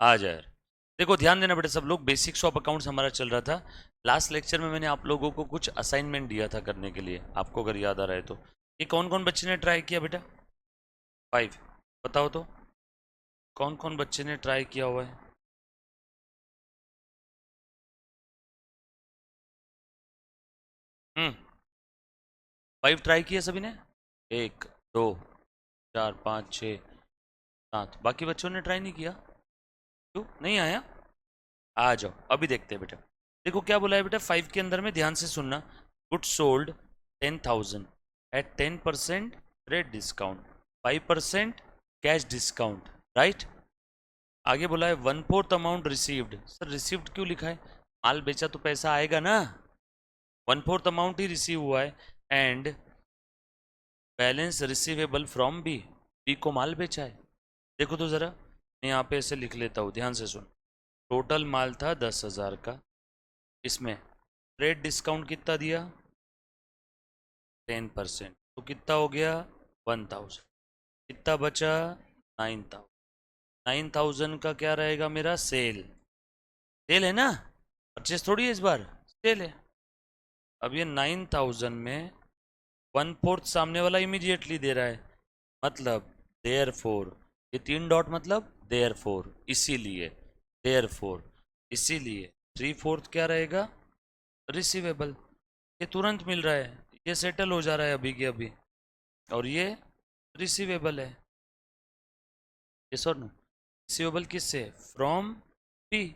आ जाए यार। देखो ध्यान देना बेटा सब लोग, बेसिक्स ऑफ अकाउंट्स हमारा चल रहा था। लास्ट लेक्चर में मैंने आप लोगों को कुछ असाइनमेंट दिया था करने के लिए, आपको अगर याद आ रहा है तो। ये कौन कौन बच्चे ने ट्राई किया बेटा? 5। बताओ तो, कौन कौन बच्चे ने ट्राई किया हुआ है? हम्म। 5 ट्राई किया सभी ने? 1, 2, 4, 5, 6, 7। बाकी बच्चों ने ट्राई नहीं किया? क्यों नहीं आया? आ जाओ अभी देखते हैं बेटा। देखो क्या बोला है बेटा 5 के अंदर में, ध्यान से सुनना। Goods sold 10,000 at 10% rate discount, 5% cash discount, right. आगे बोला है 1/4 अमाउंट रिसीव्ड। सर रिसीव्ड क्यों लिखा है? माल बेचा तो पैसा आएगा ना। 1/4 अमाउंट ही रिसीव हुआ है। And balance receivable from B, B को माल बेचा है। देखो तो जरा, मैं यहाँ पे ऐसे लिख लेता हूँ, ध्यान से सुन। टोटल माल था 10,000 का, इसमें ट्रेड डिस्काउंट कितना दिया? 10%, तो कितना हो गया? 1,000। कितना बचा? 9,000। 9,000 का क्या रहेगा मेरा? सेल। सेल है ना, परचेस थोड़ी है इस बार, सेल है। अब ये 9,000 में 1/4 सामने वाला इमीडिएटली दे रहा है, मतलब देयर फोर। ये 3 डॉट मतलब देयर फोर, इसीलिए देयर फोर, इसीलिए 3/4 क्या रहेगा? रिसीवेबल। ये तुरंत मिल रहा है, ये सेटल हो जा रहा है अभी के अभी, और ये रिसीवेबल है। ये सर नो, रिसीवेबल किससे? From B.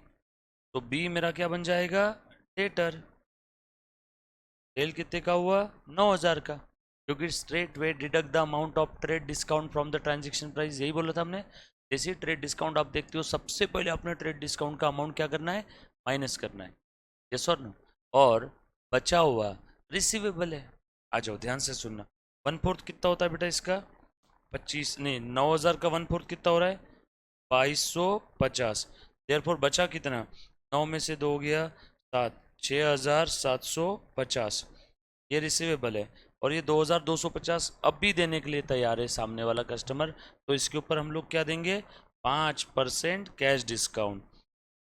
तो बी मेरा क्या बन जाएगा? डेटर। सेल कितने का हुआ? 9,000 का, क्योंकि straight way deduct the amount of trade discount from the transaction price, यही बोला था हमने। जैसे ही ट्रेड डिस्काउंट आप देखते हो, सबसे पहले अपने ट्रेड डिस्काउंट का अमाउंट क्या करना है? माइनस करना है। यस और नो। और बचा हुआ रिसीवेबल है। आ जाओ ध्यान से सुनना। 1/4 कितना होता है बेटा इसका? 25 नहीं, 9,000 का 1/4 कितना हो रहा है? 2250। देयरफॉर बचा कितना? 9 में से 2 गया 7, 6,750। ये रिसीवेबल है। और ये 2,250 अब भी देने के लिए तैयार है सामने वाला कस्टमर। तो इसके ऊपर हम लोग क्या देंगे? 5% कैश डिस्काउंट।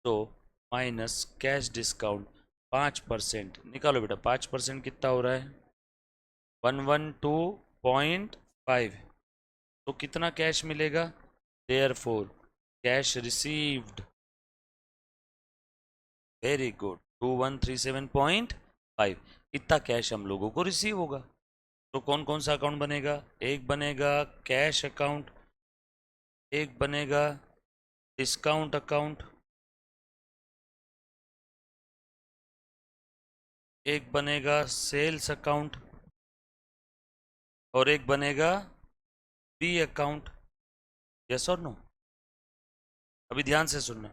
तो माइनस कैश डिस्काउंट 5%, निकालो बेटा 5% कितना हो रहा है? 112.5। तो कितना कैश मिलेगा? Therefore cash received, very good, 2137.5। इतना कैश हम लोगों को रिसीव होगा। तो कौन कौन सा अकाउंट बनेगा? एक बनेगा कैश अकाउंट, एक बनेगा डिस्काउंट अकाउंट, एक बनेगा सेल्स अकाउंट, और एक बनेगा बी अकाउंट। यस और नो? अभी ध्यान से सुनना।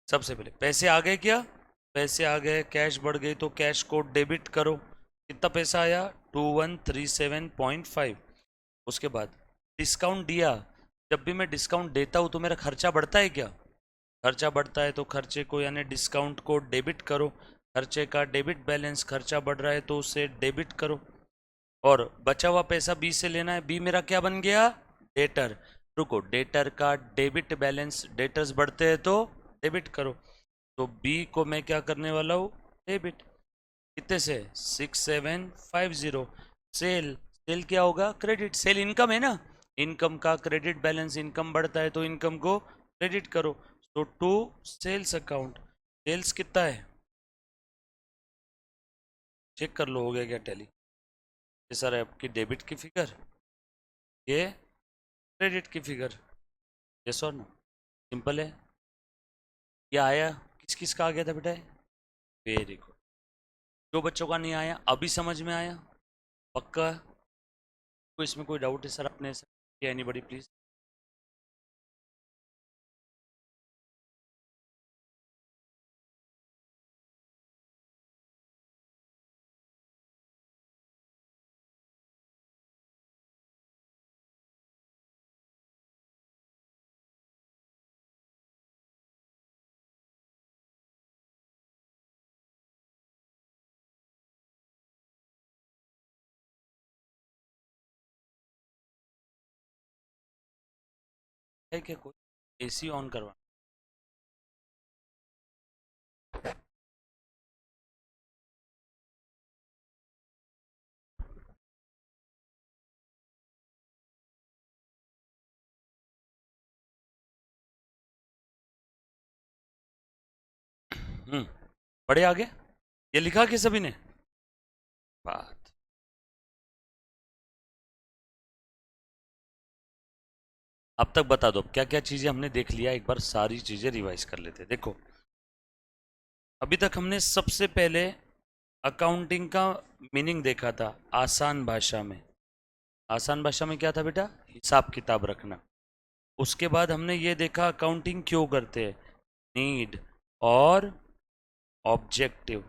सबसे पहले पैसे आ गए क्या? पैसे आ गए, कैश बढ़ गई, तो कैश को डेबिट करो। कितना पैसा आया? 2137.5। उसके बाद डिस्काउंट दिया। जब भी मैं डिस्काउंट देता हूँ तो मेरा खर्चा बढ़ता है क्या? खर्चा बढ़ता है, तो खर्चे को यानी डिस्काउंट को डेबिट करो। खर्चे का डेबिट बैलेंस, खर्चा बढ़ रहा है तो उसे डेबिट करो। और बचा हुआ पैसा बी से लेना है। बी मेरा क्या बन गया? डेटर। रुको, डेटर का डेबिट बैलेंस, डेटर्स बढ़ते हैं तो डेबिट करो। तो बी को मैं क्या करने वाला हूँ? डेबिट। कितने से? 6750। सेल, सेल क्या होगा? क्रेडिट। सेल इनकम है ना, इनकम का क्रेडिट बैलेंस, इनकम बढ़ता है तो इनकम को क्रेडिट करो। तो टू सेल्स अकाउंट। सेल्स कितना है? चेक कर लो, हो गया क्या टैली? ये सर आपकी डेबिट की फिगर, ये क्रेडिट की फिगर। यस और नो? सिंपल है। ये आया? किस किस का आ गया था बेटा? Very good. जो बच्चों का नहीं आया अभी समझ में आया? पक्का? कोई इसमें कोई डाउट है सर अपने से? Anybody please? है क्या कोई? एसी ऑन करवा। पढ़े आगे, ये लिखा कि सभी ने बात। अब तक बता दो क्या क्या चीजें हमने देख लिया, एक बार सारी चीजें रिवाइज कर लेते हैं। देखो, अभी तक हमने सबसे पहले अकाउंटिंग का मीनिंग देखा था आसान भाषा में। आसान भाषा में क्या था बेटा? हिसाब किताब रखना। उसके बाद हमने ये देखा अकाउंटिंग क्यों करते हैं, नीड और ऑब्जेक्टिव।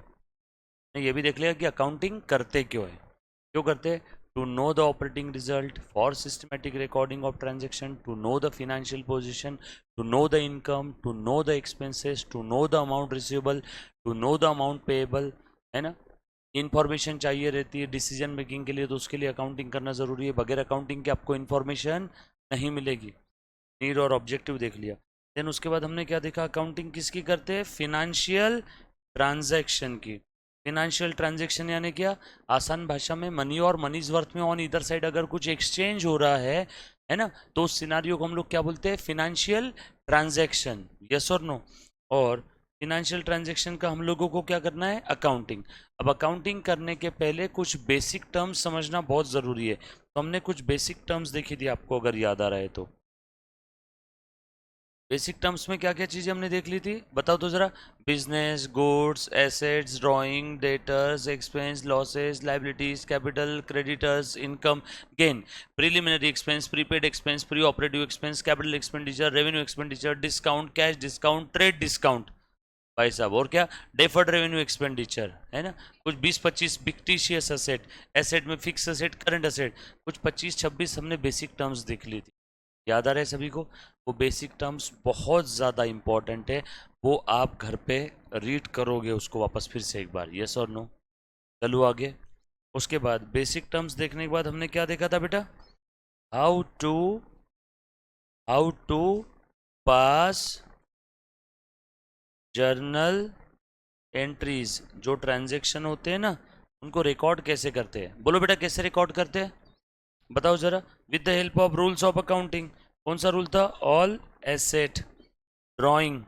ये भी देख लिया कि अकाउंटिंग करते क्यों है, क्यों करते हैं? To know the operating result, for systematic recording of transaction, to know the financial position, to know the income, to know the expenses, to know the amount receivable, to know the amount payable, है ना। Information चाहिए रहती है decision making के लिए, तो उसके लिए अकाउंटिंग करना जरूरी है। बगैर अकाउंटिंग के आपको इन्फॉर्मेशन नहीं मिलेगी। नीड और ऑब्जेक्टिव देख लिया। देन उसके बाद हमने क्या देखा, अकाउंटिंग किसकी करते हैं? फिनेंशियल ट्रांजैक्शन की। फिनेंशियल ट्रांजैक्शन यानी क्या? आसान भाषा में मनी और मनीज वर्थ में ऑन इधर साइड अगर कुछ एक्सचेंज हो रहा है ना, तो उस सिनारियो को हम लोग क्या बोलते हैं? Financial transaction. यस और नो? और फिनेंशियल ट्रांजैक्शन का हम लोगों को क्या करना है? अकाउंटिंग। अब अकाउंटिंग करने के पहले कुछ बेसिक टर्म्स समझना बहुत ज़रूरी है, तो हमने कुछ बेसिक टर्म्स देखी थी, आपको अगर याद आ रहा है तो। बेसिक टर्म्स में क्या क्या चीजें हमने देख ली थी, बताओ तो जरा। Business, goods, assets, drawing, debtors, expense, losses, liabilities, capital, creditors, income, gain, preliminary expense, prepaid expense, pre operative expense, capital expenditure, revenue expenditure, discount, cash discount, trade discount, भाई साहब, और क्या? डेफर्ड रेवेन्यू एक्सपेंडिचर, है ना। कुछ 20-25 बिक्टिशियस asset, asset में fix asset, current asset, कुछ 25-26 हमने बेसिक टर्म्स देख ली थी। याद आ रहा है सभी को? वो बेसिक टर्म्स बहुत ज़्यादा इंपॉर्टेंट है, वो आप घर पे रीड करोगे उसको वापस फिर से एक बार। यस और नो? चलो आगे। उसके बाद बेसिक टर्म्स देखने के बाद हमने क्या देखा था बेटा? How to how to pass journal entries. जो ट्रांजेक्शन होते हैं ना, उनको रिकॉर्ड कैसे करते हैं? बोलो बेटा, कैसे रिकॉर्ड करते हैं, बताओ जरा। With the help of rules of accounting. कौन सा रूल था? ऑल एसेट, ड्राइंग,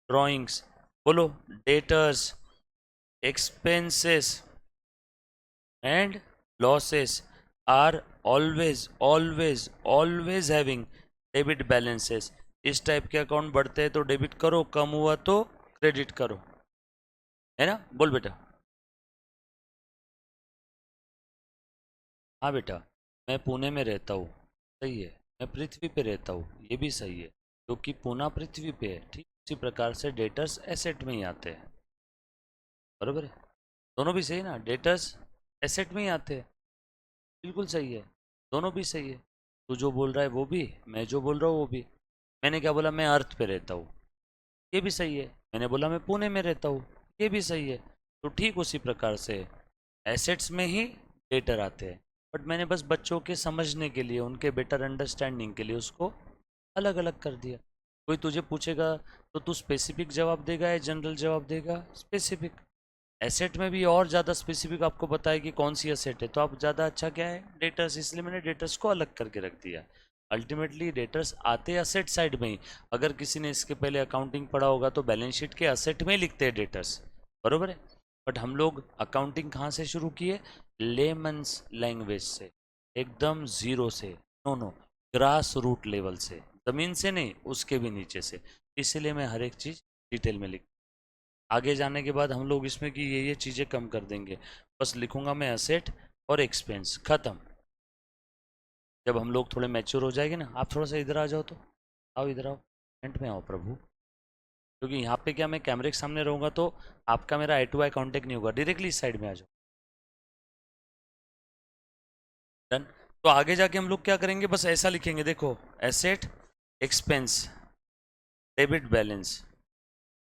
ड्राइंग्स, बोलो, debtors, expenses and losses are always always always having debit balances. इस टाइप के अकाउंट बढ़ते हैं तो डेबिट करो, कम हुआ तो क्रेडिट करो, है ना। बोल बेटा। हाँ बेटा, मैं पुणे में रहता हूँ, सही है। मैं पृथ्वी पे रहता हूँ, ये भी सही है, क्योंकि पुणे पृथ्वी पे है। ठीक उसी प्रकार से डेटर्स एसेट में ही आते हैं, बरोबर है। दोनों भी सही ना, डेटर्स एसेट में ही आते हैं, बिल्कुल सही है। दोनों भी सही है। तू जो बोल रहा है वो भी, मैं जो बोल रहा हूँ वो भी। मैंने क्या बोला? मैं अर्थ पे रहता हूँ, ये भी सही है। मैंने बोला मैं पुणे में रहता हूँ, ये भी सही है। तो ठीक उसी प्रकार से एसेट्स में ही डेटर आते हैं, बट मैंने बस बच्चों के समझने के लिए, उनके बेटर अंडरस्टैंडिंग के लिए उसको अलग अलग कर दिया। कोई तुझे पूछेगा तो तू स्पेसिफिक जवाब देगा या जनरल जवाब देगा? स्पेसिफिक। एसेट में भी और ज़्यादा स्पेसिफिक आपको बताया कि कौन सी एसेट है, तो आप ज़्यादा अच्छा क्या है? डेटर्स। इसलिए मैंने डेटर्स को अलग करके रख दिया। अल्टीमेटली डेटर्स आते असेट साइड में ही। अगर किसी ने इसके पहले अकाउंटिंग पढ़ा होगा तो बैलेंस शीट के असेट में लिखते हैं डेटर्स, बरोबर है। बट हम लोग अकाउंटिंग कहाँ से शुरू किए? लेमन्स लैंग्वेज से, एकदम जीरो से। No no, grass root level से, ज़मीन से नहीं, उसके भी नीचे से। इसीलिए मैं हर एक चीज़ डिटेल में लिख, आगे जाने के बाद हम लोग इसमें कि ये चीज़ें कम कर देंगे। बस लिखूंगा मैं असेट और एक्सपेंस, खत्म। जब हम लोग थोड़े मैच्योर हो जाएंगे ना, आप थोड़ा सा इधर आ जाओ तो, आओ इधर आओ, फ्रंट में आओ प्रभु। क्योंकि यहाँ पे क्या, मैं कैमरे के सामने रहूंगा तो आपका मेरा आई टू आई कॉन्टेक्ट नहीं होगा, डायरेक्टली इस साइड में आ जाओ। डन। तो आगे जाके हम लोग क्या करेंगे, बस ऐसा लिखेंगे, देखो, एसेट, एक्सपेंस, डेबिट बैलेंस,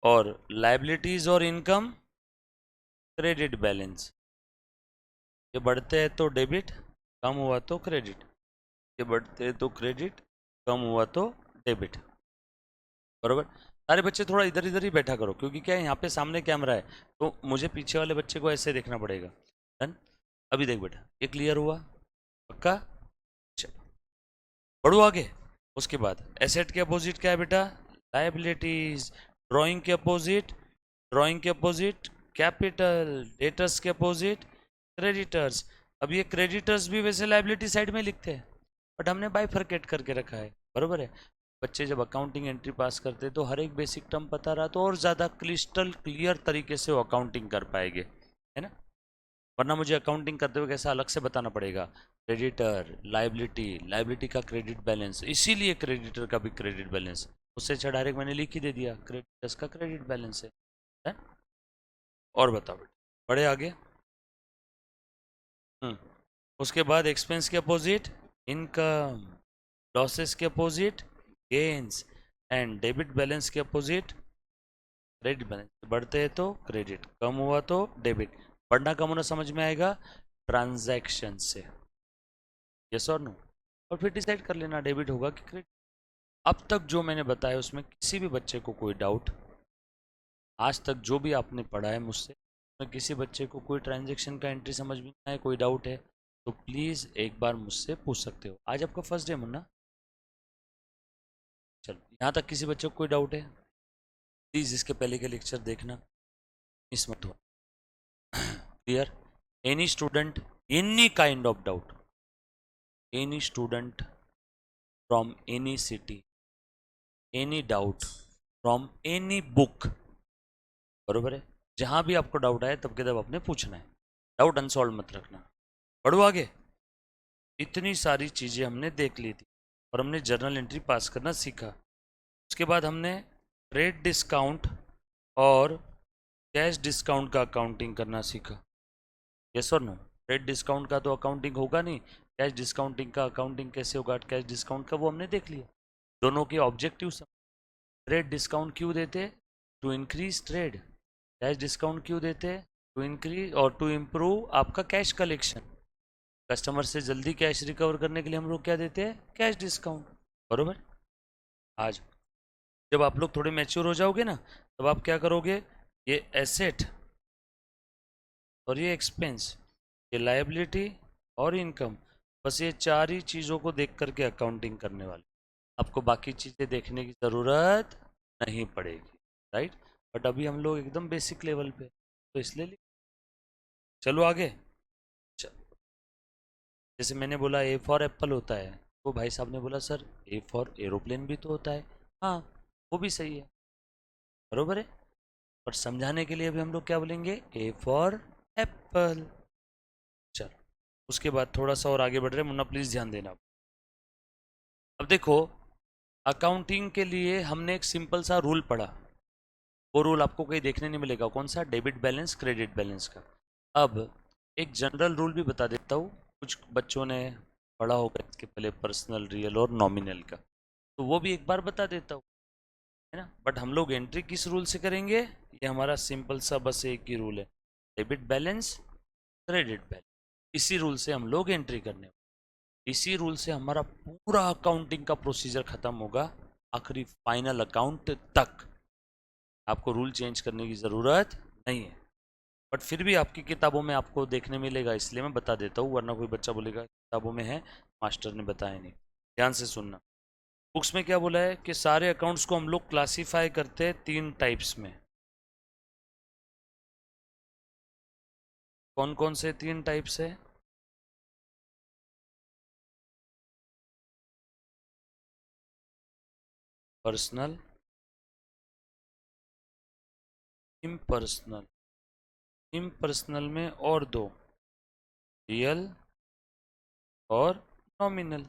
और लाइबिलिटीज और इनकम, क्रेडिट बैलेंस। ये बढ़ते हैं तो डेबिट, कम हुआ तो क्रेडिट। ये बढ़ते हैं तो क्रेडिट, कम हुआ तो डेबिट, बरोबर। सारे बच्चे थोड़ा इधर इधर ही बैठा करो, क्योंकि क्या है यहाँ पे सामने कैमरा है, तो मुझे पीछे वाले बच्चे को ऐसे देखना पड़ेगा। डन। अभी देख बेटा, ये क्लियर हुआ? पक्का? चलो बढ़ो आगे। उसके बाद एसेट के अपोजिट क्या है बेटा? लायबिलिटीज। ड्राइंग के अपोजिट, ड्राइंग के अपोजिट कैपिटल। डेटर्स के अपोजिट क्रेडिटर्स। अब ये क्रेडिटर्स भी वैसे लायबिलिटी साइड में लिखते हैं, बट हमने बाइफरकेट करके रखा है, बरोबर है। बच्चे जब अकाउंटिंग एंट्री पास करते तो हर एक बेसिक टर्म पता रहा तो और ज़्यादा क्रिस्टल क्लियर तरीके से वो अकाउंटिंग कर पाएंगे, है ना। वरना मुझे अकाउंटिंग करते हुए कैसा अलग से बताना पड़ेगा, क्रेडिटर, लाइबिलिटी, लाइबिलिटी का क्रेडिट बैलेंस, इसीलिए क्रेडिटर का भी क्रेडिट बैलेंस। उससे अच्छा डायरेक्ट मैंने लिख ही दे दिया, क्रेडिटर्स का क्रेडिट बैलेंस है? और बताओ बेटा, बड़े आगे। उसके बाद एक्सपेंस के अपोजिट इनकम, लॉसेस के opposite gains, and debit balance के अपोजिट क्रेडिट बैलेंस। बढ़ते हैं तो क्रेडिट, कम हुआ तो डेबिट। बढ़ना कम होना समझ में आएगा ट्रांजैक्शन से, यस और नो। और फिर डिसाइड कर लेना डेबिट होगा कि क्रेडिट। अब तक जो मैंने बताया उसमें किसी भी बच्चे को कोई डाउट? आज तक जो भी आपने पढ़ा है मुझसे, किसी बच्चे को कोई ट्रांजैक्शन का एंट्री समझ में आए, कोई डाउट है तो प्लीज़ एक बार मुझसे पूछ सकते हो। आज आपका फर्स्ट डे मुन्ना। चलो यहाँ तक किसी बच्चे को कोई डाउट है? प्लीज़ इसके पहले के लेक्चर देखना, मिस मत हो। Clear? Any student, any kind of doubt, any student from any city, any doubt from any book, बरोबर है। जहां भी आपको डाउट आए तब के तब आपने पूछना है, डाउट अनसॉल्व मत रखना। बढ़ो आगे। इतनी सारी चीज़ें हमने देख ली थी और हमने जर्नल एंट्री पास करना सीखा। उसके बाद हमने ट्रेड डिस्काउंट और कैश डिस्काउंट का अकाउंटिंग करना सीखा, यस और नो। ट्रेड डिस्काउंट का तो अकाउंटिंग होगा नहीं, कैश डिस्काउंटिंग का अकाउंटिंग कैसे होगा, कैश डिस्काउंट का वो हमने देख लिया। दोनों के ऑब्जेक्टिव, ट्रेड डिस्काउंट क्यों देते? To increase trade. Cash discount क्यों देते? टू इंक्रीज और टू इम्प्रूव आपका कैश कलेक्शन। कस्टमर से जल्दी कैश रिकवर करने के लिए हम लोग क्या देते हैं? कैश डिस्काउंट, बरोबर। आज जब आप लोग थोड़े मैच्योर हो जाओगे ना, तब आप क्या करोगे, ये एसेट और ये एक्सपेंस, ये लायबिलिटी और इनकम, बस ये चार ही चीज़ों को देख करके अकाउंटिंग करने वाले। आपको बाकी चीज़ें देखने की ज़रूरत नहीं पड़ेगी, राइट। बट अभी हम लोग एकदम बेसिक लेवल पे, तो इसलिए चलो आगे। जैसे मैंने बोला ए फॉर एप्पल होता है, तो भाई साहब ने बोला सर ए फॉर एरोप्लेन भी तो होता है। हाँ, वो भी सही है, बरोबर है। पर समझाने के लिए अभी हम लोग क्या बोलेंगे, ए फॉर एप्पल। चलो उसके बाद थोड़ा सा और आगे बढ़ रहे हैं, मुन्ना प्लीज़ ध्यान देना। अब देखो, अकाउंटिंग के लिए हमने एक सिंपल सा रूल पढ़ा, वो रूल आपको कहीं देखने नहीं मिलेगा। कौन सा? डेबिट बैलेंस क्रेडिट बैलेंस का। अब एक जनरल रूल भी बता देता हूँ, कुछ बच्चों ने पढ़ा होगा इसके पहले, पर्सनल, रियल और नॉमिनल का, तो वो भी एक बार बता देता हूँ, है ना। बट हम लोग एंट्री किस रूल से करेंगे? ये हमारा सिंपल सा बस एक ही रूल है, डेबिट बैलेंस क्रेडिट बैलेंस। इसी रूल से हम लोग एंट्री करने वाले। इसी रूल से हमारा पूरा अकाउंटिंग का प्रोसीजर खत्म होगा, आखिरी फाइनल अकाउंट तक। आपको रूल चेंज करने की ज़रूरत नहीं है, बट फिर भी आपकी किताबों में आपको देखने मिलेगा, इसलिए मैं बता देता हूँ, वरना कोई बच्चा बोलेगा किताबों में है, मास्टर ने बताया नहीं। ध्यान से सुनना, बुक्स में क्या बोला है कि सारे अकाउंट्स को हम लोग क्लासीफाई करते हैं तीन टाइप्स में। कौन कौन से तीन टाइप्स है? पर्सनल, इम्पर्सनल, इम्पर्सनल में और दो, रियल और नॉमिनल,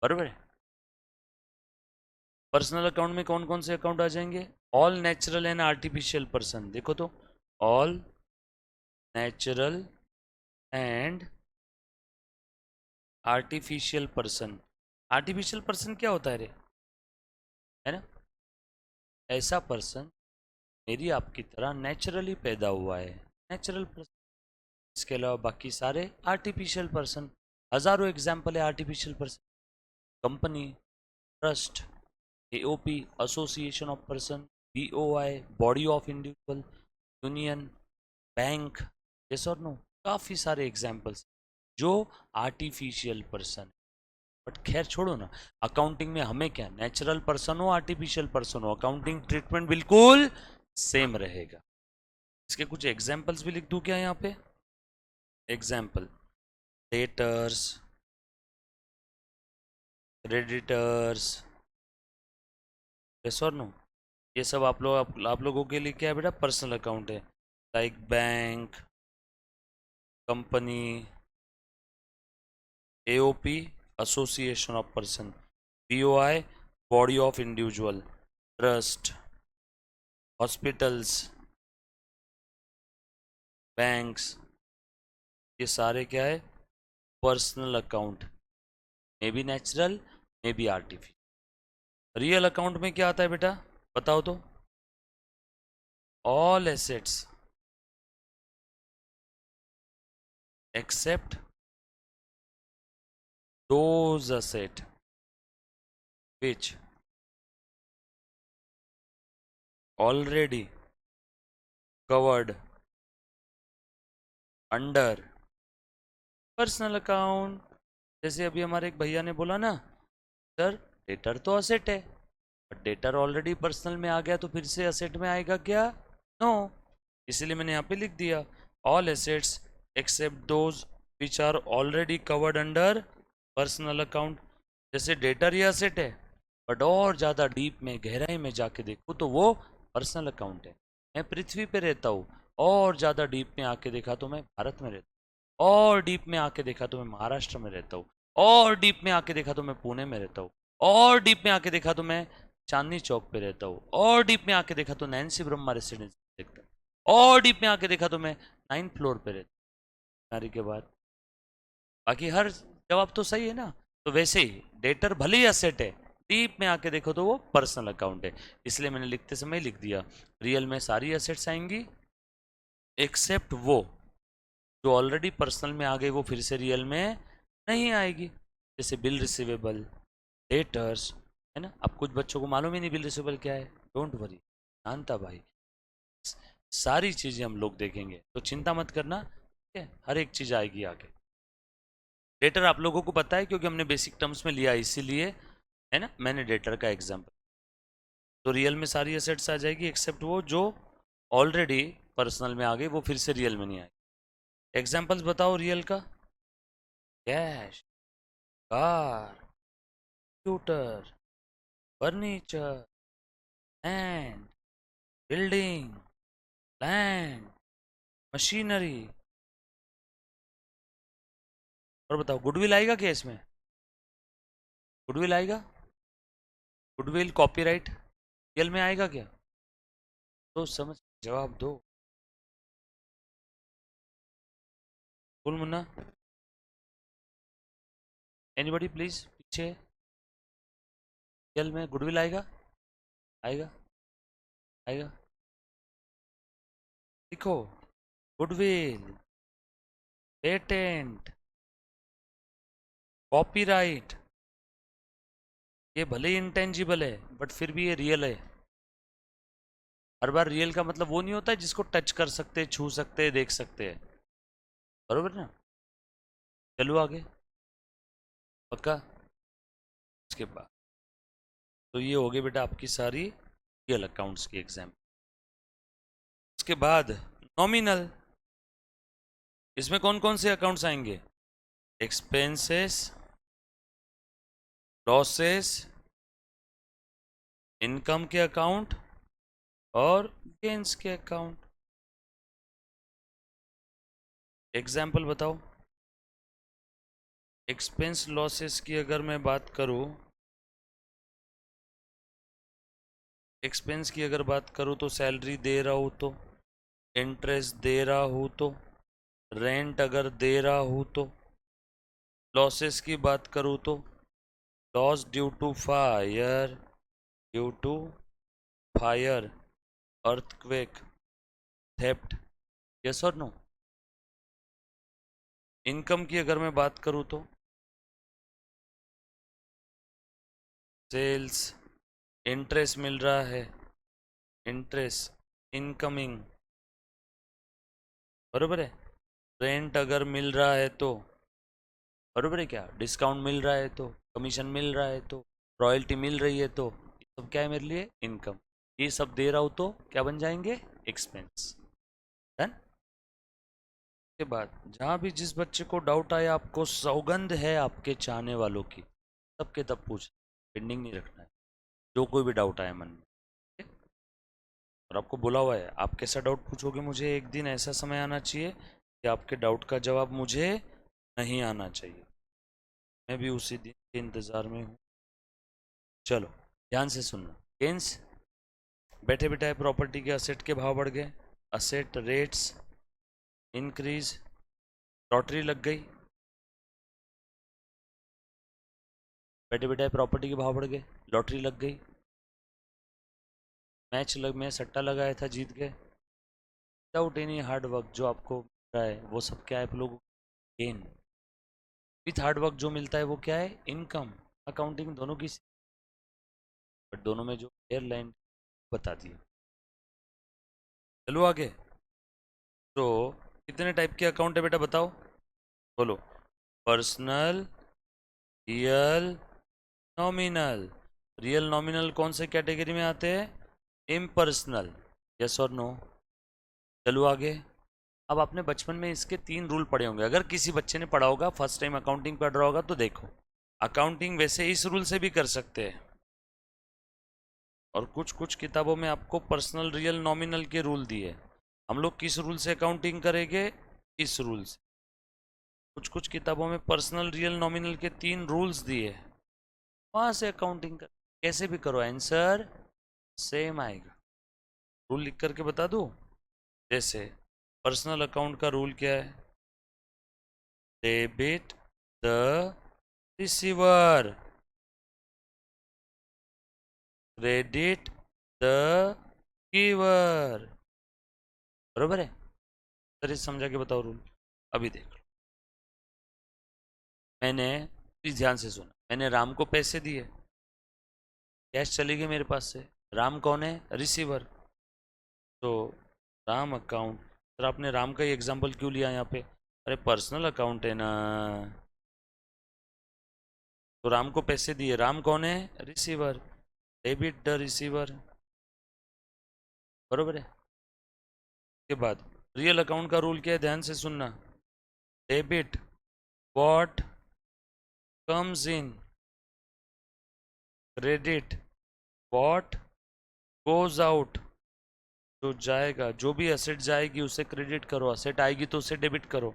बराबर है। पर्सनल अकाउंट में कौन कौन से अकाउंट आ जाएंगे? All natural and artificial person, देखो तो, all natural and artificial person. Artificial person क्या होता है रे, है ना, ऐसा पर्सन मेरी आपकी तरह नेचुरली पैदा हुआ है, नेचुरल पर्सन। इसके अलावा बाकी सारे आर्टिफिशियल पर्सन। हजारों एग्जाम्पल है artificial person, company, trust, AOP association of person, BOI body of individual, union, bank, yes और नो, काफी सारे एग्जांपल्स जो आर्टिफिशियल पर्सन। बट खैर छोड़ो ना, अकाउंटिंग में हमें क्या, नेचुरल पर्सन हो आर्टिफिशियल पर्सन हो, अकाउंटिंग ट्रीटमेंट बिल्कुल सेम रहेगा। इसके कुछ एग्जांपल्स भी लिख दूं क्या यहाँ पे? एग्जांपल, डेटर्स, क्रेडिटर्स, यस और नो, ये सब आप लोगों के लिए क्या है बेटा, पर्सनल अकाउंट है। Like bank, company, AOP association of person, BOI body of individual, trust, hospitals, banks, ये सारे क्या है, personal account, may be natural, may be artificial. Real account में क्या आता है बेटा, बताओ तो? All assets except those asset which already covered under personal account. जैसे अभी हमारे एक भैया ने बोला ना, सर डेटर तो असेट है, बट डेटर ऑलरेडी पर्सनल में आ गया तो फिर से असेट में आएगा क्या? नो, इसीलिए मैंने यहाँ पे लिख दिया all assets except those which are already covered under personal account. जैसे डेटर ही असेट है, बट और ज़्यादा डीप में गहराई में जाके देखो तो वो पर्सनल अकाउंट है। मैं पृथ्वी पे रहता हूँ, और ज़्यादा डीप में आके देखा तो मैं भारत में रहता हूँ, और डीप में आके देखा तो मैं महाराष्ट्र में रहता हूँ, और डीप में आके देखा तो मैं पुणे में रहता हूँ, और डीप में आके देखा तो मैं चांदनी चौक पे रहता हूँ, और डीप में आके देखा तो नैन्सी ब्रह्मा रेसिडेंस देखता हूँ, और डीप में आके देखा तो मैं 9th फ्लोर पे रहता हूँ के बाद। बाकी हर जवाब तो सही है ना। तो वैसे ही डेटर भले ही असेट है, डीप में आके देखो तो वो पर्सनल अकाउंट है, इसलिए मैंने लिखते समय लिख दिया रियल में सारी असेट्स आएंगी एक्सेप्ट वो जो ऑलरेडी पर्सनल में आ गई, वो फिर से रियल में नहीं आएगी। जैसे बिल रिसीवेबल, डेटर्स, है ना। अब कुछ बच्चों को मालूम ही नहीं बिल रिसीवेबल क्या है, डोंट वरी, जानता भाई, सारी चीजें हम लोग देखेंगे तो चिंता मत करना, ठीक है, हर एक चीज आएगी आगे। डेटर आप लोगों को पता है क्योंकि हमने बेसिक टर्म्स में लिया, इसीलिए है ना मैंने डेटर का एग्जांपल। तो रियल में सारी एसेट्स आ जाएगी एक्सेप्ट वो जो ऑलरेडी पर्सनल में आ गई, वो फिर से रियल में नहीं आएगी। एग्जांपल्स बताओ रियल का। Cash, car, computer, furniture, land, building, land, machinery. और बताओ गुडविल आएगा क्या इसमें? गुडविल आएगा? गुडविल, कॉपीराइट रियल में आएगा क्या? तो समझ जवाब दो। बोल मुन्ना, एनीबॉडी प्लीज, पीछे। रियल में गुडविल आएगा? आएगा? आएगा? लिखो, गुडविल, पेटेंट, कॉपीराइट, ये भले ही इंटेंजिबल है बट फिर भी ये रियल है। हर बार रियल का मतलब वो नहीं होता है जिसको टच कर सकते, छू सकते, देख सकते हैं, बरोबर ना। चलो आगे, पक्का। उसके बाद तो ये हो गई बेटा आपकी सारी रियल अकाउंट्स की एग्जाम। उसके बाद नॉमिनल, इसमें कौन कौन से अकाउंट्स आएंगे? एक्सपेंसेस, लॉसेस, इनकम के अकाउंट और गेन्स के अकाउंट। एग्जाम्पल बताओ। एक्सपेंस लॉसेस की अगर मैं बात करूं, एक्सपेंस की अगर बात करूं तो सैलरी दे रहा हूं तो, इंटरेस्ट दे रहा हूं तो, रेंट अगर दे रहा हूं तो। लॉसेस की बात करूं तो loss due to fire, due to fire, earthquake, theft, yes और नो। इनकम की अगर मैं बात करूं तो सेल्स, इंटरेस्ट मिल रहा है, इंटरेस्ट इनकमिंग, बरोबर है। रेंट अगर मिल रहा है तो, बरोबर है क्या, डिस्काउंट मिल रहा है तो, कमीशन मिल रहा है तो, रॉयल्टी मिल रही है तो, ये सब क्या है मेरे लिए, इनकम। ये सब दे रहा हूँ तो क्या बन जाएंगे, एक्सपेंस। डन। के बाद जहाँ भी जिस बच्चे को डाउट आए, आपको सौगंध है आपके चाहने वालों की, तब के तब पूछ, पेंडिंग नहीं रखना है, जो कोई भी डाउट आए मन में, ठीक है? और आपको बोला हुआ है, आप कैसा डाउट पूछोगे, मुझे एक दिन ऐसा समय आना चाहिए कि आपके डाउट का जवाब मुझे नहीं आना चाहिए, मैं भी उसी दिन के इंतज़ार में हूँ। चलो ध्यान से सुनना। गेंस, बैठे बिठाए प्रॉपर्टी के असेट के भाव बढ़ गए, असेट रेट्स इंक्रीज, लॉटरी लग गई, बैठे बिठाए प्रॉपर्टी के भाव बढ़ गए, लॉटरी लग गई, मैच लग में सट्टा लगाया था, जीत गए, विदाउट एनी हार्ड वर्क जो आपको मिल रहा है वो सब क्या है आप लोगों, गेन। विथ हार्ड वर्क जो मिलता है वो क्या है, इनकम। अकाउंटिंग दोनों की, बट दोनों में जो एयरलाइन बता दिया। चलो आगे। तो कितने टाइप के अकाउंट है बेटा बताओ, बोलो। Personal, real, nominal. Real nominal कौन से कैटेगरी में आते हैं, इम्पर्सनल, यस और नो। चलो आगे। अब आपने बचपन में इसके 3 रूल पढ़े होंगे, अगर किसी बच्चे ने पढ़ा होगा, फर्स्ट टाइम अकाउंटिंग पढ़ रहा होगा तो देखो, अकाउंटिंग वैसे इस रूल से भी कर सकते हैं, और कुछ कुछ किताबों में आपको पर्सनल, रियल, नॉमिनल के रूल दिए। हम लोग किस रूल से अकाउंटिंग करेंगे, इस रूल से। कुछ कुछ किताबों में पर्सनल, रियल, नॉमिनल के 3 रूल्स दिए, वहां से अकाउंटिंग कर, कैसे भी करो आंसर सेम आएगा। रूल लिख करके बता दूं, जैसे पर्सनल अकाउंट का रूल क्या है, debit the receiver, credit the giver, बरोबर है। सर समझा के बताओ रूल। अभी देख लो, मैंने, प्लीज ध्यान से सुना, मैंने राम को पैसे दिए, कैश चली गई मेरे पास से, राम कौन है, रिसीवर, तो राम अकाउंट। सर आपने राम का ही एग्जांपल क्यों लिया यहाँ पे, अरे पर्सनल अकाउंट है ना, तो राम को पैसे दिए, राम कौन है, रिसीवर, डेबिट द रिसीवर, बरोबर है। के बाद रियल अकाउंट का रूल क्या है, ध्यान से सुनना, debit what comes in, credit what goes out, जो जाएगा, जो भी असेट जाएगी उसे क्रेडिट करो, असेट आएगी तो उसे डेबिट करो।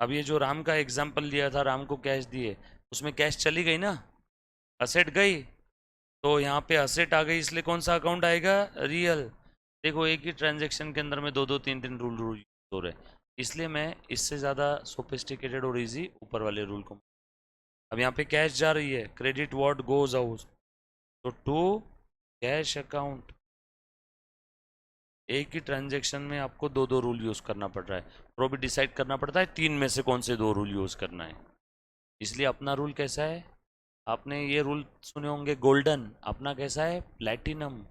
अब ये जो राम का एग्जांपल लिया था, राम को कैश दिए, उसमें कैश चली गई ना, असेट गई, तो यहाँ पे असेट आ गई, इसलिए कौन सा अकाउंट आएगा, रियल। देखो एक ही ट्रांजेक्शन के अंदर में 2 2 3 3 रूल रूल हो रहे हैं, इसलिए मैं इससे ज़्यादा सोफिस्टिकेटेड और इजी ऊपर वाले रूल को। अब यहाँ पे कैश जा रही है, क्रेडिट व्हाट गोज आउट, तो टू कैश अकाउंट। एक ही ट्रांजेक्शन में आपको 2 2 रूल यूज़ करना पड़ रहा है, और वो भी डिसाइड करना पड़ता है 3 में से कौन से 2 रूल यूज़ करना है। इसलिए अपना रूल कैसा है, आपने ये रूल सुने होंगे, गोल्डन, अपना कैसा है, प्लैटिनम,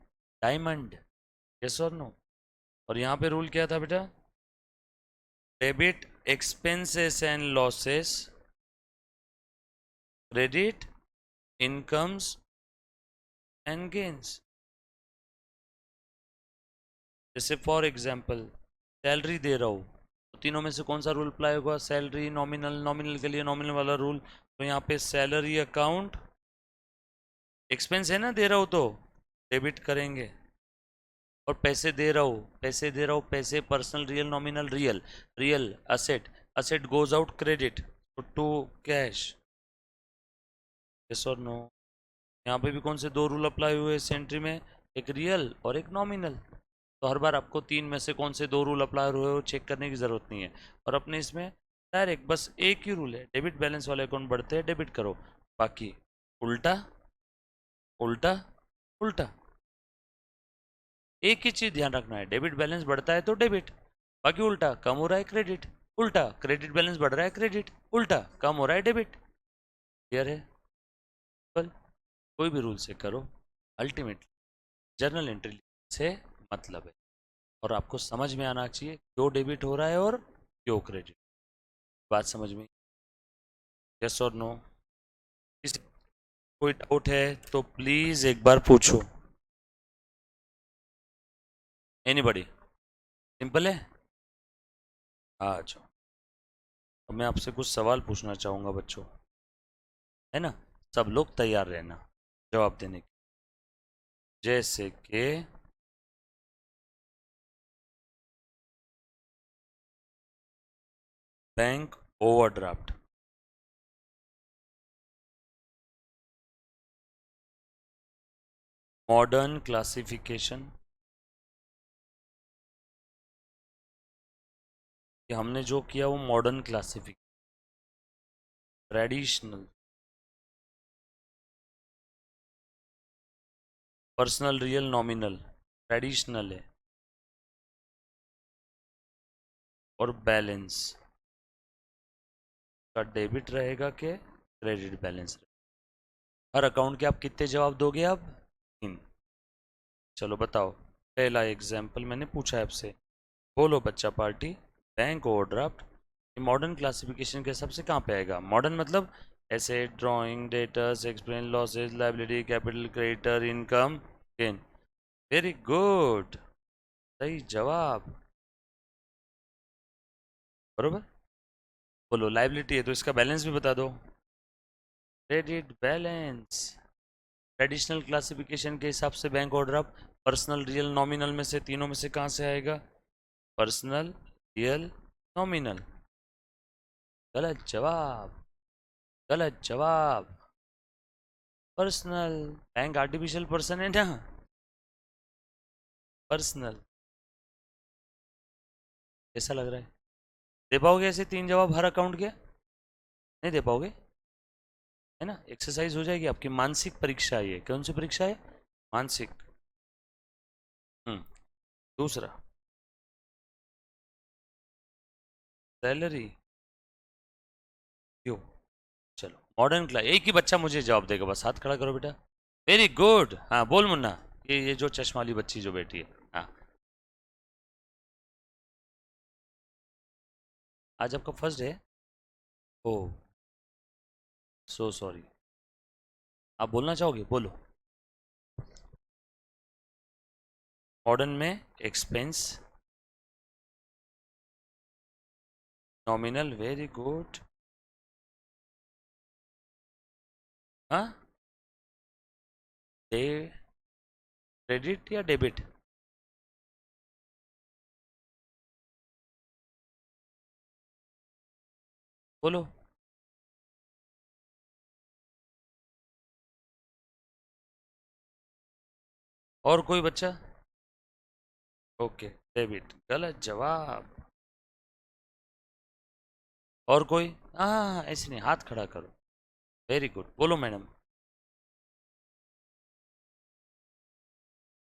डायमंड, यस और नो। और यहाँ पे रूल क्या था बेटा, debit expenses and losses, credit incomes and gains. जैसे फॉर एग्जांपल सैलरी दे रहा हूँ, तो तीनों में से कौन सा रूल अप्लाई होगा, सैलरी, नॉमिनल, नॉमिनल के लिए नॉमिनल वाला रूल, तो यहाँ पे सैलरी अकाउंट, एक्सपेंस है ना दे रहा हूँ तो डेबिट करेंगे, और पैसे दे रहा हूँ, पैसे दे रहा हूँ, पैसे personal, real, nominal, real, real asset, asset goes out credit, तो टू कैश, यस और नो। यहाँ पे भी कौन से 2 रूल अप्लाई हुए इस एंट्री में, एक रियल और एक नॉमिनल, तो हर बार आपको 3 में से कौन से 2 रूल अप्लाई हुए हो चेक करने की ज़रूरत नहीं है। और अपने इसमें डायरेक्ट बस एक ही रूल है, डेबिट बैलेंस वाले अकाउंट बढ़ते हैं डेबिट करो, बाकी उल्टा उल्टा उल्टा। एक ही चीज़ ध्यान रखना है, डेबिट बैलेंस बढ़ता है तो डेबिट, बाकी उल्टा कम हो रहा है क्रेडिट, उल्टा क्रेडिट बैलेंस बढ़ रहा है क्रेडिट, उल्टा कम हो रहा है डेबिट। क्लियर है, बल कोई भी रूल से करो, अल्टीमेटली जर्नल एंट्री से मतलब है, और आपको समझ में आना चाहिए क्यों डेबिट हो रहा है और क्यों क्रेडिट। बात समझ में? यस और नो? किसी कोई डाउट है तो प्लीज एक बार पूछो। एनीबॉडी? सिंपल है। आ जाओ। तो मैं आपसे कुछ सवाल पूछना चाहूंगा बच्चों, है ना? सब लोग तैयार रहना जवाब देने के। जैसे कि बैंक ओवरड्राफ्ट, मॉडर्न क्लासिफिकेशन, कि हमने जो किया वो modern classification, traditional, personal real nominal, traditional है, और बैलेंस का डेबिट रहेगा कि क्रेडिट बैलेंस। हर अकाउंट के आप कितने जवाब दोगे अब? 3। चलो बताओ। पहला एग्जाम्पल मैंने पूछा है आपसे, बोलो बच्चा party. Bank overdraft modern classification के हिसाब से कहाँ पे आएगा? मॉडर्न मतलब asset, drawing, debtors, expense, losses, liability, capital, creditor, income, gain. Very good, सही जवाब, बरोबर। बोलो लायबिलिटी है तो इसका बैलेंस भी बता दो। Credit balance. ट्रेडिशनल क्लासिफिकेशन के हिसाब से bank overdraft personal, real, nominal में से तीनों में से कहाँ से आएगा? Personal, real, nominal. गलत जवाब, गलत जवाब। पर्सनल। बैंक आर्टिफिशियल पर्सन है ना, पर्सनल। कैसा लग रहा है? दे पाओगे ऐसे 3 जवाब हर अकाउंट के? नहीं दे पाओगे, है ना? एक्सरसाइज हो जाएगी आपकी, मानसिक परीक्षा है ये। कौन सी परीक्षा है? मानसिक। हम्म। दूसरा, सैलरी क्यों? चलो मॉडर्न क्लास, एक ही बच्चा मुझे जवाब देगा बस, हाथ खड़ा करो बेटा। वेरी गुड, हाँ बोल मुन्ना। ये जो चश्मा वाली बच्ची जो बैठी है, हाँ। आज आपका फर्स्ट डे है? ओ, सो सॉरी। आप बोलना चाहोगे? बोलो। मॉडर्न में एक्सपेंस, नॉमिनल, वेरी गुड। हाँ, डे, क्रेडिट या डेबिट? बोलो। और कोई बच्चा? ओके, डेबिट, गलत जवाब। और कोई? हाँ ऐसे नहीं, हाथ खड़ा करो। वेरी गुड, बोलो मैडम।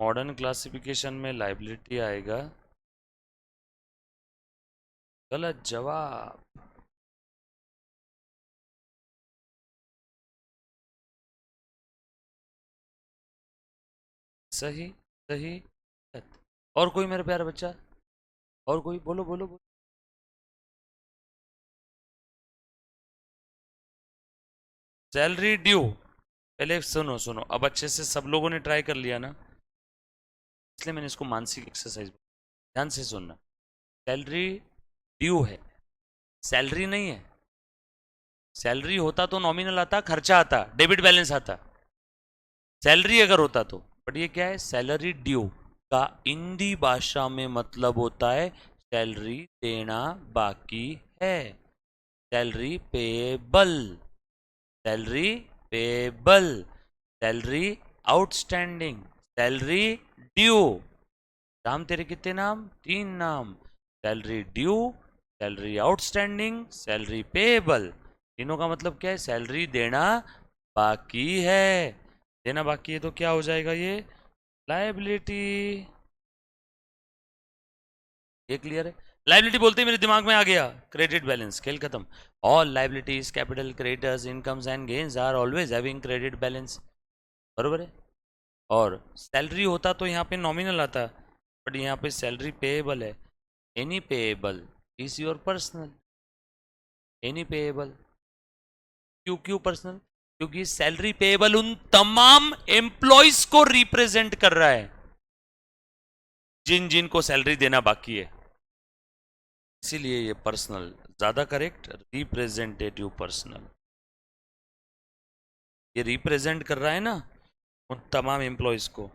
मॉडर्न क्लासिफिकेशन में लाइबिलिटी आएगा। गलत जवाब। सही, सही, गलत। और कोई मेरा प्यारा बच्चा? और कोई? बोलो बोलो बोलो। Salary due. पहले सुनो सुनो, अब अच्छे से सब लोगों ने ट्राई कर लिया ना, इसलिए मैंने इसको मानसिक एक्सरसाइज। ध्यान से सुनना। सैलरी ड्यू है, सैलरी नहीं है। सैलरी होता तो नॉमिनल आता, खर्चा आता, डेबिट बैलेंस आता, सैलरी अगर होता तो। बट ये क्या है? सैलरी ड्यू का हिंदी भाषा में मतलब होता है सैलरी देना बाकी है, salary payable, salary payable, salary outstanding, salary due. Ram तेरे कितने नाम? 3 नाम। Salary due, salary outstanding, salary payable. तीनों का मतलब क्या है? सैलरी देना बाकी है। देना बाकी है तो क्या हो जाएगा ये? लायबिलिटी। ये क्लियर है? लायबिलिटी बोलते ही मेरे दिमाग में आ गया क्रेडिट बैलेंस, खेल खत्म। All liabilities, capital, creditors, incomes and gains are always having credit balance, बरोबर है? और सैलरी होता तो यहाँ पे नॉमिनल आता, बट यहाँ पे सैलरी पेएबल है। Any payable is your personal, any payable. क्यों क्यों पर्सनल? क्योंकि सैलरी पेएबल उन तमाम एम्प्लॉयज को रिप्रेजेंट कर रहा है जिन जिन को सैलरी देना बाकी है, इसीलिए ये पर्सनल ज्यादा करेक्ट, रिप्रेजेंटेटिव पर्सनल। ये रिप्रेजेंट कर रहा है ना उन तमाम एम्प्लॉयज को,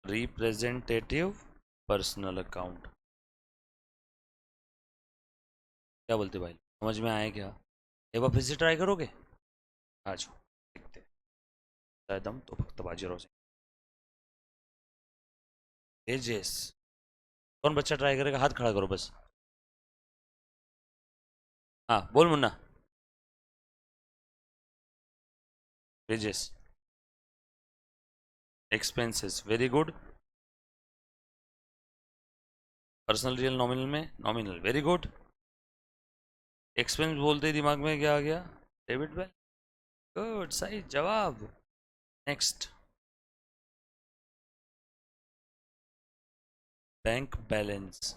रिप्रेजेंटेटिव पर्सनल अकाउंट। क्या बोलते भाई, समझ में आया क्या? एक बार फिर से ट्राई करोगे? आ जाओ देखते हैं, शायद हम तो फक्त बाजीराव से एजेस। कौन बच्चा ट्राई करेगा? हाथ खड़ा करो बस। हाँ बोल Munna. Wages, expenses, very good. Personal real nominal में नॉमिनल, वेरी गुड। एक्सपेंस बोलते ही दिमाग में क्या आ गया? डेबिट बैलेंस, गुड, सही जवाब। Next, bank balance.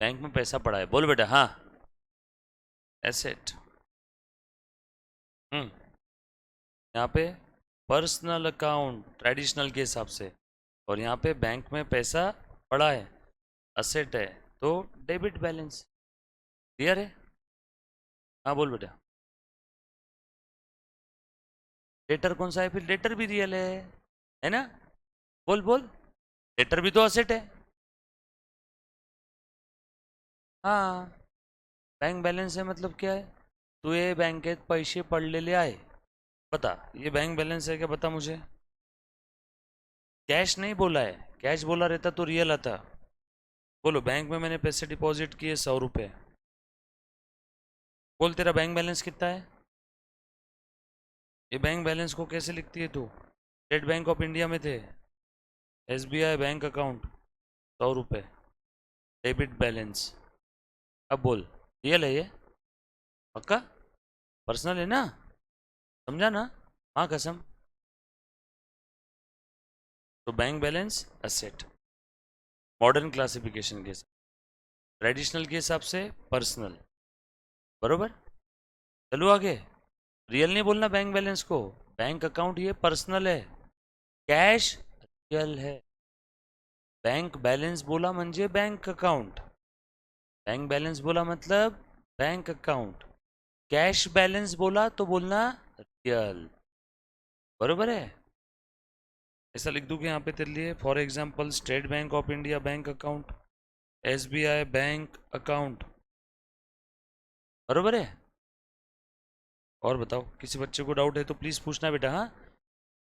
बैंक में पैसा पड़ा है, बोल बेटा। हाँ, एसेट। यहाँ पे पर्सनल अकाउंट ट्रेडिशनल के हिसाब से, और यहाँ पे बैंक में पैसा पड़ा है, असेट है, तो डेबिट बैलेंस। क्लियर है? हाँ बोल बेटा। डेटर कौन सा है फिर? डेटर भी रियल है ना? बोल बोल, डेटर भी तो असेट है। हाँ, बैंक बैलेंस है मतलब क्या है? तू ये बँकेत पैसे पडलेले आहे, बता, ये बैंक बैलेंस है क्या? बता मुझे। कैश नहीं बोला है, कैश बोला रहता तो रियल आता। बोलो, बैंक में मैंने पैसे डिपॉजिट किए 100 रुपये। बोल, तेरा बैंक बैलेंस कितना है? ये बैंक बैलेंस को कैसे लिखती है तू? स्टेट बैंक ऑफ इंडिया में थे, SBI बैंक अकाउंट 100 रुपये, डेबिट बैलेंस। अब बोल, रियल है ये? पक्का? पर्सनल है ना? समझा ना? हाँ कसम। तो bank balance asset, modern classification के हिसाब, ट्रेडिशनल के हिसाब से पर्सनल, बरोबर। चलो आगे। रियल नहीं बोलना बैंक बैलेंस को, बैंक अकाउंट ये पर्सनल है, कैश रियल है। बैंक बैलेंस बोला म्हणजे बैंक अकाउंट, बैंक बैलेंस बोला मतलब बैंक अकाउंट, कैश बैलेंस बोला तो बोलना रियल, बरोबर है। ऐसा लिख दूं कि यहाँ पे तेरे लिए, for example state Bank of India bank account, SBI bank account, बरोबर है। और बताओ, किसी बच्चे को डाउट है तो प्लीज़ पूछना बेटा। हाँ,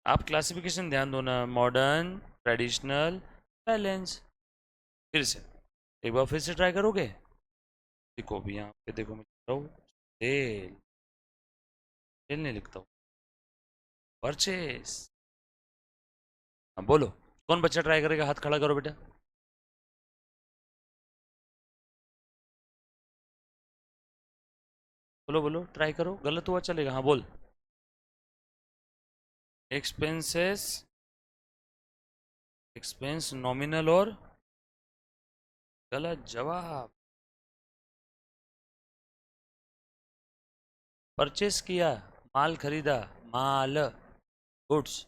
आप क्लासिफिकेशन ध्यान दो ना, मॉडर्न, ट्रेडिशनल, बैलेंस। फिर से एक बार फिर से ट्राई करोगे? देखो भी यहाँ पे, देखो मैं लिख रहा हूँ सेल, सेल नहीं लिखता हूँ, परचेस। हाँ बोलो, कौन बच्चा ट्राई करेगा? हाथ खड़ा करो बेटा। बोलो बोलो, ट्राई करो, गलत हुआ चलेगा। हाँ बोल। एक्सपेंसेस, एक्सपेंस नॉमिनल और, गलत जवाब। परचेस किया, माल खरीदा, माल, गुड्स,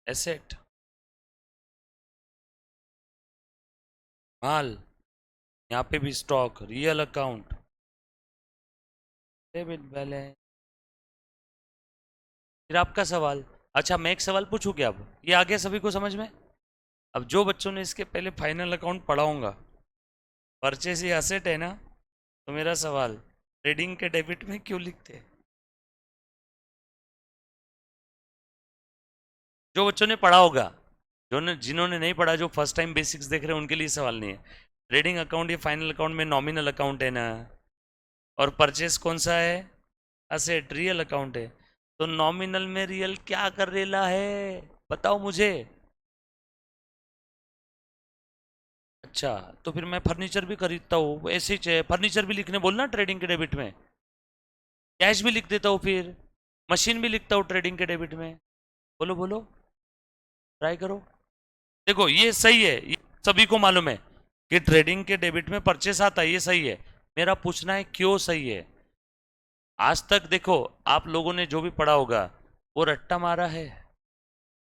एसेट, माल। यहाँ पे भी stock, real account, debit balance. फिर आपका सवाल। अच्छा, मैं एक सवाल पूछूं क्या? अब ये आ गया सभी को समझ में? अब जो बच्चों ने इसके पहले फाइनल अकाउंट पढ़ा होगा, परचेस ये असेट है ना, तो मेरा सवाल, ट्रेडिंग के डेबिट में क्यों लिखते हैं? जो बच्चों ने पढ़ा होगा, जो जिन्होंने नहीं पढ़ा, जो फर्स्ट टाइम बेसिक्स देख रहे हैं, उनके लिए सवाल नहीं है। ट्रेडिंग अकाउंट ये फाइनल अकाउंट में नॉमिनल अकाउंट है ना, और परचेस कौन सा है? असेट, रियल अकाउंट है। तो नॉमिनल में रियल क्या कर रेला है, बताओ मुझे। अच्छा, तो फिर मैं फर्नीचर भी खरीदता हूँ, ऐसे ही फर्नीचर भी लिखने बोलना ट्रेडिंग के डेबिट में, कैश भी लिख देता हूँ फिर। मशीन भी लिखता हूँ ट्रेडिंग के डेबिट में। बोलो बोलो, ट्राई करो। देखो ये सही है, ये सभी को मालूम है कि ट्रेडिंग के डेबिट में परचेस आता है, ये सही है। मेरा पूछना है क्यों सही है। आज तक देखो आप लोगों ने जो भी पढ़ा होगा वो रट्टा मारा है,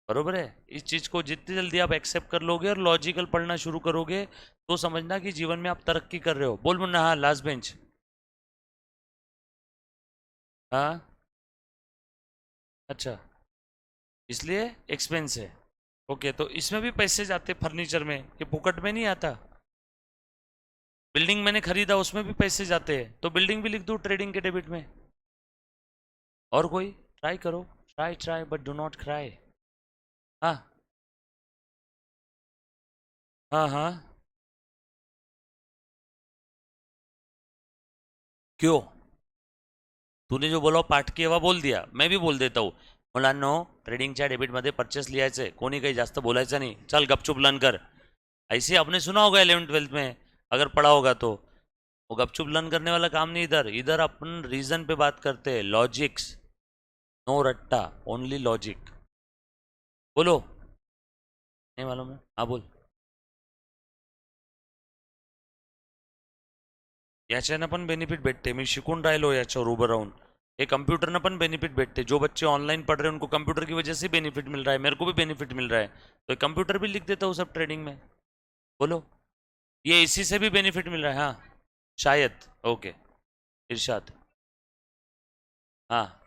बरोबर है। इस चीज को जितनी जल्दी आप एक्सेप्ट कर लोगे और लॉजिकल पढ़ना शुरू करोगे तो समझना कि जीवन में आप तरक्की कर रहे हो। बोल मुन्ना, हाँ लास्ट बेंच। हाँ, अच्छा, इसलिए एक्सपेंस है। ओके, तो इसमें भी पैसे जाते फर्नीचर में, ये फुकट में नहीं आता। बिल्डिंग मैंने खरीदा उसमें भी पैसे जाते हैं, तो बिल्डिंग भी लिख दूं ट्रेडिंग के डेबिट में। और कोई ट्राई करो, try try but do not cry. हाँ हाँ हाँ, क्यों? तूने जो बोला पाठ की हवा बोल दिया, मैं भी बोल देता हूँ। मुलांनो, ट्रेडिंगच्या डेबिटमध्ये परचेस लिहायचंय, कोणी काही जास्त बोलायचं नहीं, चल गपचुप लर्न कर। ऐसे आपने सुना होगा 11th-12th में, अगर पढ़ा होगा तो। वो गपचुप लर्न करने वाला काम नहीं, इधर इधर अपन रीजन पे बात करते हैं, लॉजिक्स। नो रट्टा, ओनली लॉजिक। बोलो, नहीं मालूम है, हाँ बोल। याच्यानं पण बेनिफिट भेटते, मी शिकून राहिलो याच्यावर उभं राहून। हे कम्प्यूटरनं पण बेनिफिट भेटते, जो बच्चे ऑनलाइन पढ़ रहे हैं उनको कंप्यूटर की वजह से बेनिफिट मिल रहा है, मेरे को भी बेनिफिट मिल रहा है। तो कंप्यूटर भी लिख देता हूँ सब ट्रेडिंग में। बोलो, ये इसी से भी बेनिफिट मिल रहा है, हाँ शायद। ओके, इरशाद। हाँ,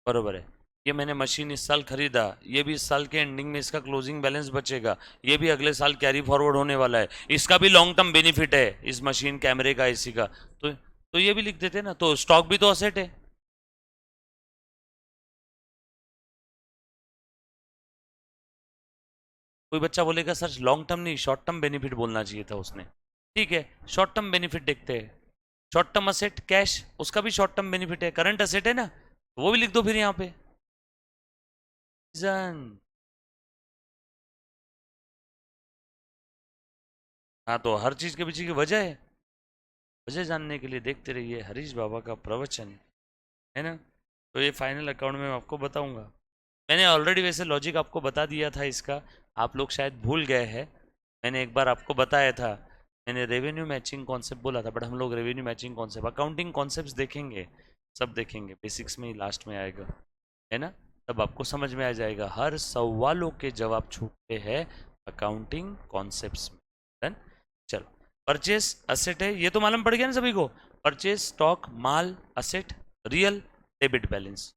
बरोबर है। ये मैंने मशीन इस साल खरीदा, ये भी इस साल के एंडिंग में इसका क्लोजिंग बैलेंस बचेगा, ये भी अगले साल कैरी फॉरवर्ड होने वाला है, इसका भी लॉन्ग टर्म बेनिफिट है, इस मशीन कैमरे का एसी का। तो ये भी लिख देते ना, तो स्टॉक भी तो असेट है। कोई बच्चा बोलेगा सर लॉन्ग टर्म नहीं शॉर्ट टर्म बेनिफिट बोलना चाहिए था उसने। ठीक है, शॉर्ट टर्म बेनिफिट देखते हैं। शॉर्ट टर्म असेट कैश, उसका भी शॉर्ट टर्म बेनिफिट है, करंट असेट है ना, वो भी लिख दो फिर यहाँ पे। रीजन, हाँ तो हर चीज के पीछे की वजह है। वजह जानने के लिए देखते रहिए हरीश बाबा का प्रवचन, है ना। तो ये फाइनल अकाउंट में मैं आपको बताऊंगा। मैंने ऑलरेडी वैसे लॉजिक आपको बता दिया था इसका, आप लोग शायद भूल गए हैं। मैंने एक बार आपको बताया था, मैंने रेवेन्यू मैचिंग कॉन्सेप्ट बोला था, बट हम लोग revenue matching concept, accounting concept देखेंगे, सब देखेंगे, बेसिक्स में ही लास्ट में आएगा, है ना। तब आपको समझ में आ जाएगा, हर सवालों के जवाब छूटते हैं अकाउंटिंग कॉन्सेप्ट्स में। डन, चलो। परचेस असेट है, ये तो मालूम पड़ गया ना सभी को। परचेस स्टॉक, माल, असेट, रियल, डेबिट बैलेंस।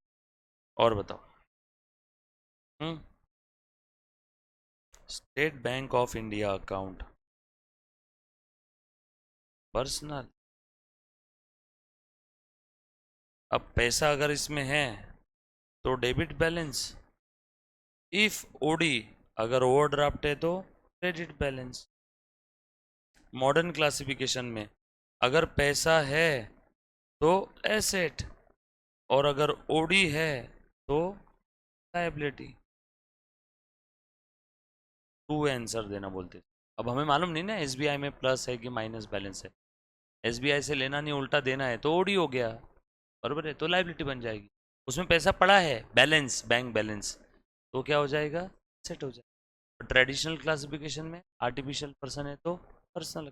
और बताओ। Hmm, State Bank of India account, personal. अब पैसा अगर इसमें है तो डेबिट बैलेंस, इफ ओडी, अगर ओवरड्राफ्ट है तो क्रेडिट बैलेंस। मॉडर्न क्लासिफिकेशन में अगर पैसा है तो एसेट, और अगर ओडी है तो लायबिलिटी। टू आंसर देना बोलते थे। अब हमें मालूम नहीं ना एसबीआई में प्लस है कि माइनस बैलेंस है। एसबीआई से लेना नहीं उल्टा देना है तो ओडी हो गया, बरोबर है, तो लायबिलिटी बन जाएगी। उसमें पैसा पड़ा है, बैलेंस, बैंक बैलेंस, तो क्या हो जाएगा, सेट हो जाएगा। ट्रेडिशनल क्लासिफिकेशन में आर्टिफिशियल पर्सन है तो पर्सनल।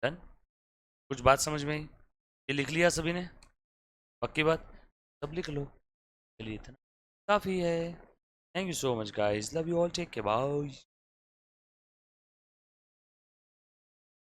डन, कुछ बात समझ में आई? ये लिख लिया सभी ने, पक्की बात, सब लिख लो। चलिए इतना काफ़ी है। Thank you so much guys, love you all, take care, bye.